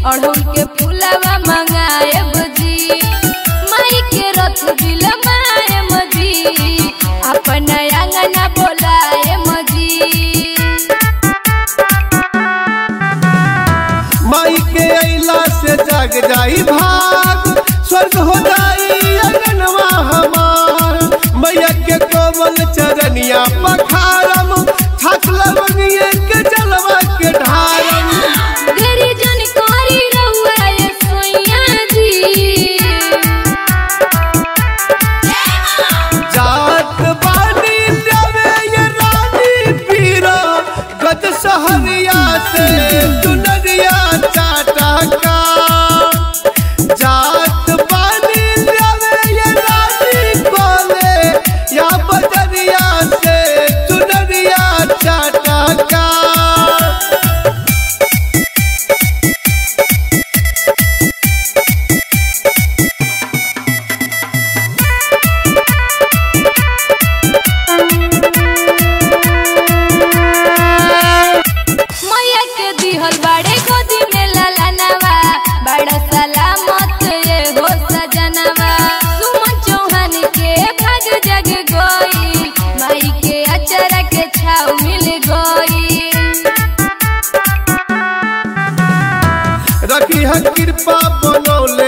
अड़हुल के फूलवा मंगाएब जी, माई के रथ दिलवाएम जी, अपन आंगना बोलाएम जी। माई के अइला से जग जाई भाग, स्वर्ग हो जाई अंगनवा हमार। मैया के कोमल चरनिया पखारम, छाक लवंगिए के जलवा के ढारम। तेरी जानकारी रहुआ ये सोइया जी, जात बानी देवे ये रानी पीरा, गद सहरिया से चुनरिया चाटा का। जात बानी देवे ये रानी बोले, या बजरिया से चुनरिया चाटा का। मैया के दिहल बाड़े गोदी में ललनवा, बड़ा सलामत ये हो सजनवा। सुमन चौहान के भाग जग गई, माई के अचरा के छाव मिल गई। रखी है कृपा बनौले